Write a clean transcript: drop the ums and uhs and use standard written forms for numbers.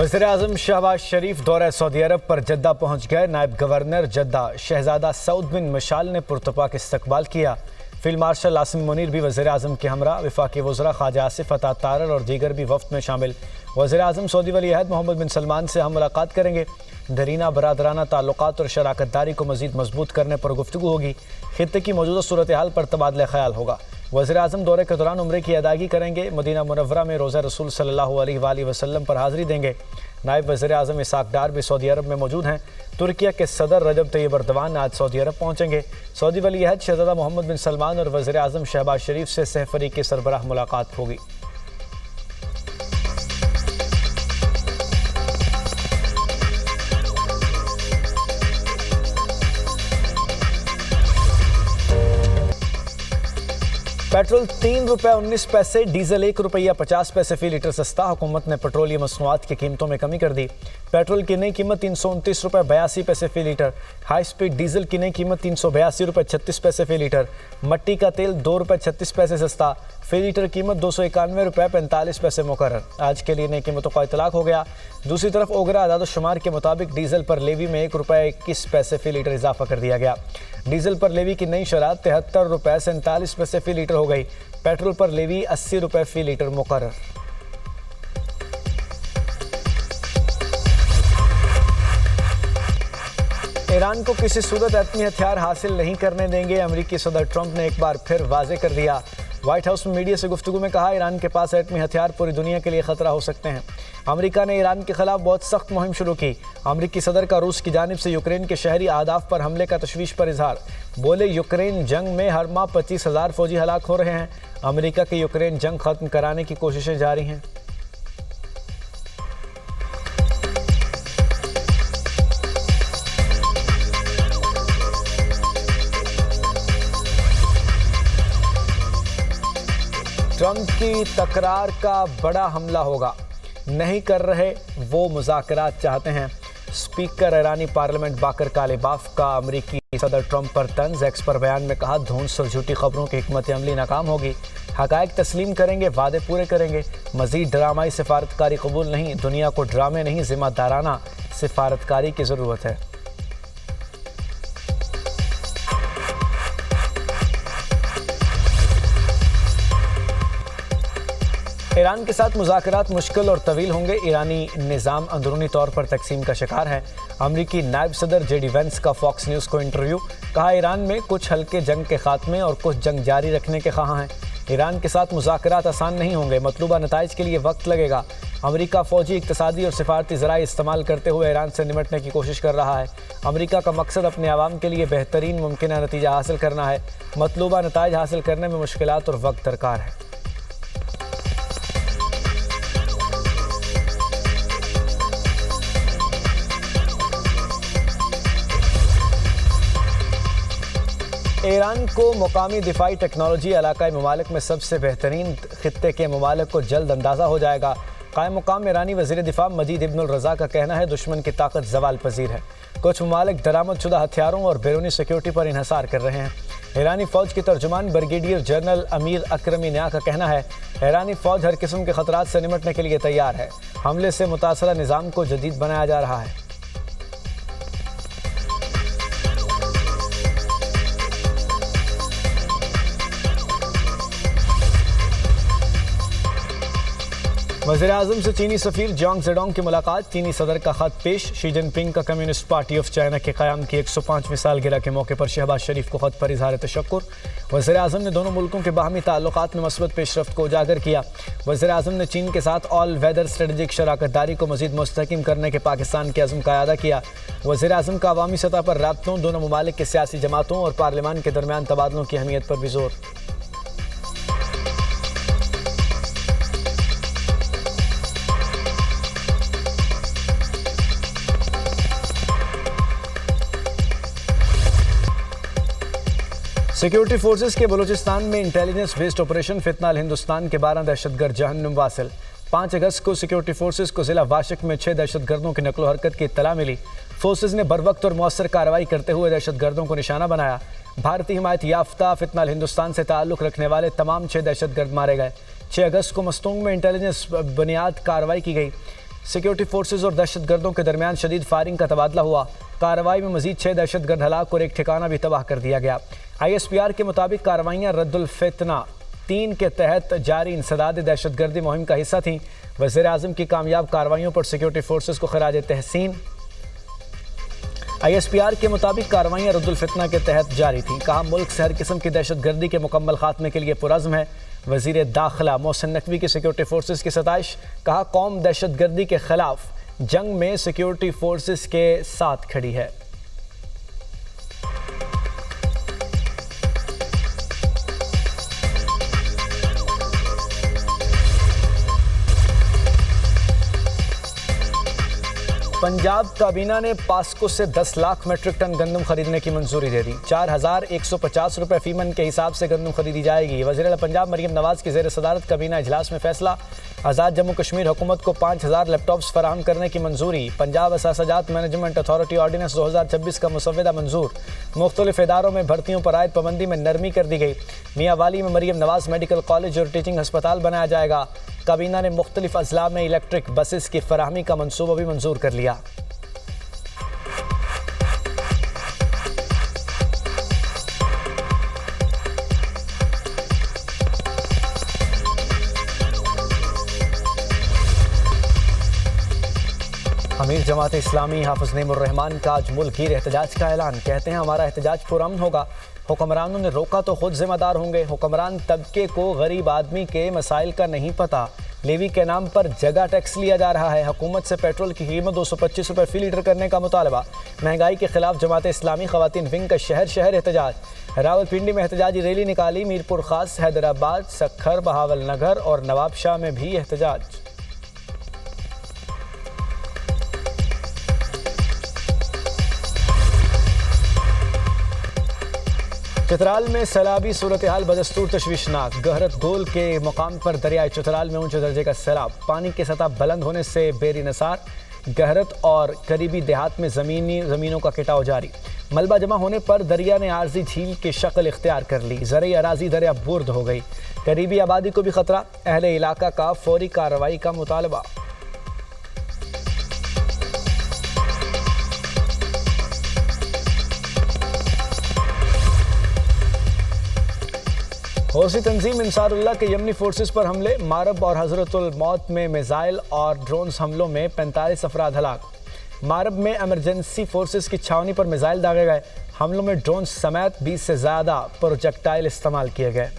वज़ीर-ए-आज़म शहबाज शरीफ दौरे सऊदी अरब पर जद्दा पहुँच गए। नायब गवर्नर जद्दा शहजादा सऊद बिन मशाल ने पुरतपाक इस्तकबाल किया। फील्ड मार्शल आसिम मुनीर भी वज़ीर-ए-आज़म के हमरा, वफाकी वज़रा ख्वाजा आसिफ अता तारर और दीगर भी वफ्द में शामिल। वज़ीर-ए-आज़म सऊदी वली-अहद मोहम्मद बिन सलमान से हम मुलाकात करेंगे। दरीना बरादराना ताल्लुकात और शराकतदारी को मज़ीद मजबूत करने पर गुफ्तगू होगी। खित्ते की मौजूदा सूरत हाल पर तबादला ख्याल होगा। वज़ीर-ए-आज़म दौरे के दौरान उम्रे की अदायगी करेंगे। मदीना मुनव्वरा में रोज़ा रसूल सल्लल्लाहु अलैहि वसल्लम पर हाज़िरी देंगे। नायब वज़ीर-ए-आज़म इसाक डार भी सऊदी अरब में मौजूद हैं। तुर्किया के सदर रजब तैयब एर्दोगान आज सऊदी अरब पहुँचेंगे। सऊदी वली-अहद शहजादा मोहम्मद बिन सलमान और वज़ीर-ए-आज़म शहबाज शरीफ से सहफरीक़ सरबराह मुलाकात होगी। पेट्रोल ₹3.19, डीजल ₹1.50 फी लीटर सस्ता। हुकूमत ने पेट्रोलियम मसनूआत की कीमतों में कमी कर दी। पेट्रोल की नई कीमत ₹329.82 फी लीटर। हाई स्पीड डीजल की नई कीमत ₹382.36 फी लीटर। मट्टी का तेल ₹2.36 सस्ता। फी लीटर कीमत ₹291.45 मुकर्रर। आज के लिए नई कीमतों का इतलाक हो गया। दूसरी तरफ ओगरा आदाद-ओ-शुमार के मुताबिक डीजल पर लेवी में ₹1.21 फी लीटर इजाफा कर दिया गया। डीजल पर लेवी की नई शरह ₹73.47 फी लीटर हो गई। पेट्रोल पर लेवी ₹80 फी लीटर मुकर्रर। ईरान को किसी सूरत एटमी हथियार हासिल नहीं करने देंगे। अमेरिकी सदर ट्रंप ने एक बार फिर वाजे कर दिया। व्हाइट हाउस में मीडिया से गुफ्तगू में कहा, ईरान के पास एटमी हथियार पूरी दुनिया के लिए खतरा हो सकते हैं। अमेरिका ने ईरान के खिलाफ बहुत सख्त मुहिम शुरू की। अमेरिकी सदर का रूस की जानिब से यूक्रेन के शहरी अहदाफ पर हमले का तशवीश पर इजहार। बोले, यूक्रेन जंग में हर माह 25,000 फौजी हलाक हो रहे हैं। अमेरिका की यूक्रेन जंग खत्म कराने की कोशिशें जारी हैं। ट्रंप की तकरार का बड़ा हमला होगा, नहीं कर रहे वो मुज़ाकरात चाहते हैं। स्पीकर ईरानी पार्लियामेंट बाकर कालिबाफ का अमेरिकी सदर ट्रंप पर तंज। एक्स पर बयान में कहा, धौंस और झूठी खबरों की हिकमत अमली नाकाम होगी। हकायक तस्लीम करेंगे, वादे पूरे करेंगे। मजीद ड्रामाई सिफारतकारी कबूल नहीं। दुनिया को ड्रामे नहीं, जिम्मेदाराना सिफारतकारी की ज़रूरत है। ईरान के साथ मुज़ाकरात मुश्किल और तवील होंगे। ईरानी निज़ाम अंदरूनी तौर पर तकसीम का शिकार है। अमरीकी नायब सदर जेडी वेंस का फॉक्स न्यूज़ को इंटरव्यू। कहा, ईरान में कुछ हल्के जंग के खात्मे और कुछ जंग जारी रखने के ख्वाह हैं। ईरान के साथ मुज़ाकरात आसान नहीं होंगे। मतलूबा नताइज के लिए वक्त लगेगा। अमरीका फ़ौजी, इक़्तिसादी और सिफारती ज़राए इस्तेमाल करते हुए ईरान से निमटने की कोशिश कर रहा है। अमरीका का मकसद अपने आवाम के लिए बेहतरीन मुमकिन नतीजा हासिल करना है। मतलूबा नताइज हासिल करने में मुश्किलात और वक्त दरकार है। ईरान को मुकामी दिफाई टेक्नोलॉजी इलाकाई ममालिक में सबसे बेहतरीन खित्ते के ममालिक को जल्द अंदाज़ा हो जाएगा। कायम मुकाम ईरानी वज़ीर दिफा मजीद इब्नुल रज़ा का कहना है, दुश्मन की ताकत ज़वाल पजीर है। कुछ ममालिक दरामदशुदा हथियारों और बैरूनी सिक्योरिटी पर इन्हसार कर रहे हैं। ईरानी फ़ौज के तर्जुमान ब्रिगेडियर जनरल अमीर अक्रमी न्या का कहना है, ईरानी फ़ौज हर किस्म के ख़तरात से निमटने के लिए तैयार है। हमले से मुतासरा निज़ाम को जदीद बनाया जा रहा है। वज़ीर-ए-आज़म से चीनी सफ़ीर जोंग जेडोंग की मुलाकात। चीनी सदर का खत पेश। शी जिनपिंग का कम्युनिस्ट पार्टी ऑफ चाइना के क़याम की 105वीं सालगिरह के मौके पर शहबाज शरीफ को खत पर इज़हार तशक्कुर। वज़ीर-ए-आज़म ने दोनों मुल्कों के बाहमी ताल्लुकात में मस्बत पेशरफ्त को उजागर किया। वज़ीर-ए-आज़म ने चीन के साथ ऑल वेदर स्ट्रेटजिक शराकतदारी को मज़ीद मुस्तहकम करने के पाकिस्तान के अज़्म का अदा किया। वज़ीर-ए-आज़म का अवामी सतह पर राब्तों, दोनों ममालिक के सियासी जमातों और पार्लियामान के दरमियान तबादलों की अहमियत पर भी जोर। सिक्योरिटी फोर्सेस के बलूचिस्तान में इंटेलिजेंस बेस्ड ऑपरेशन फितनाल हिंदुस्तान के 12 दहशतगर्द जहन्नुम वासिल। 5 अगस्त को सिक्योरिटी फोर्सेस को जिला वाशिक में 6 दहशतगर्दों की नकलो हरकत की इत्तला मिली। फोर्सेस ने बरवक्त और मौसर कार्रवाई करते हुए दहशतगर्दों को निशाना बनाया। भारतीय हिमायत याफ्ता फितनाल हिंदुस्तान से ताल्लुक़ रखने वाले तमाम 6 दहशतगर्द मारे गए। 6 अगस्त को मस्तूंग में इंटेलिजेंस बुनियाद कार्रवाई की गई। सिक्योरिटी फोर्सेज और दहशतगर्दों के दरमियान शदीद फायरिंग का तबादला हुआ। कार्रवाई में मजीद 6 दहशतगर्द हलाक और एक ठिकाना भी तबाह कर दिया गया। ISPR के मुताबिक कार्रवाइयाँ रद्दुल फितना 3 के तहत जारी इंसदाद दहशतगर्दी मुहिम का हिस्सा थी। वज़ीर आज़म की कामयाब कार्रवाइयों पर सिक्योरिटी फोर्सेज को खराज तहसीन। ISPR के मुताबिक कार्रवाइयाँ रद्दुल फितना के तहत जारी थीं। कहा, मुल्क से हर किस्म की दहशतगर्दी के मुकम्मल खात्मे के लिए पुरज़्म है। वज़ीर दाखिला मोहसिन नकवी की सिक्योरिटी फोर्सेज की सताइश। कहा, कौम दहशतगर्दी के खिलाफ जंग में सिक्योरिटी फोर्सेज के साथ खड़ी है। पंजाब काबीना ने पास्को से 10 लाख मीट्रिक टन गंदम खरीदने की मंजूरी दे दी। 4,150 रुपये फी मन के हिसाब से गंदम खरीदी जाएगी। वज़ीर पंजाब मरियम नवाज की ज़ेर सदारत काबीना इजलास में फैसला। आज़ाद जम्मू कश्मीर हुकूमत को 5,000 लैपटॉप्स फराहम करने की मंजूरी। पंजाब असासाजात मैनेजमेंट अथॉरिटी ऑर्डिनेंस 2026 का मुसव्वदा मंजूर। मुख्तलिफ इदारों में भर्तियों पर आयद पाबंदी में नरमी कर दी गई। मियाँ वाली में मरियम नवाज मेडिकल कॉलेज और टीचिंग अस्पताल बनाया जाएगा। काबीना ने मुख्तलिफ अजला में इलेक्ट्रिक बसेस की फराहमी का मनसूबा भी मंजूर कर लिया। अमीर जमात इस्लामी हाफिज नईमुर रहमान का आज मुल्की एहतजाज का ऐलान। कहते हैं, हमारा एहतजाज पुरअमन होगा। हुक्मरानों ने रोका तो खुद जिम्मेदार होंगे। हुक्मरान तबके को गरीब आदमी के मसाइल का नहीं पता। लेवी के नाम पर जगह टैक्स लिया जा रहा है। हुकूमत से पेट्रोल की कीमत 225 रुपये फी लीटर करने का मुतालबा। महंगाई के खिलाफ जमात इस्लामी खवातीन विंग का शहर शहर एहतजाज। रावलपिंडी में एहतजाजी रैली निकाली। मीरपुर खास, हैदराबाद, सक्खर, बहावल नगर और नवाबशाह में भी एहतजाज। चित्राल में सैलाबी सूरत हाल बदस्तूर तशवीशनाक। गहरत गोल के मुकाम पर दरियाए चित्राल में ऊंचे दर्जे का सैलाब। पानी की सतह बुलंद होने से बेरी नसार, गहरत और करीबी देहात में ज़मीनों का कटाव जारी। मलबा जमा होने पर दरिया ने आर्जी झील की शक्ल इख्तियार कर ली। ज़रई अराजी दरिया बुर्द हो गई। करीबी आबादी को भी खतरा। अहले इलाका का फौरी कार्रवाई का मुतालबा। हौसी तंजीम इंसारुल्लाह के यमनी फोर्सेस पर हमले। मारब और हजरतुल मौत में मिसाइल और ड्रोन्स हमलों में 45 अफराद हलाक। मारब में एमरजेंसी फोर्सेस की छावनी पर मिसाइल दागे गए। हमलों में ड्रोन समेत 20 से ज़्यादा प्रोजेक्टाइल इस्तेमाल किए गए।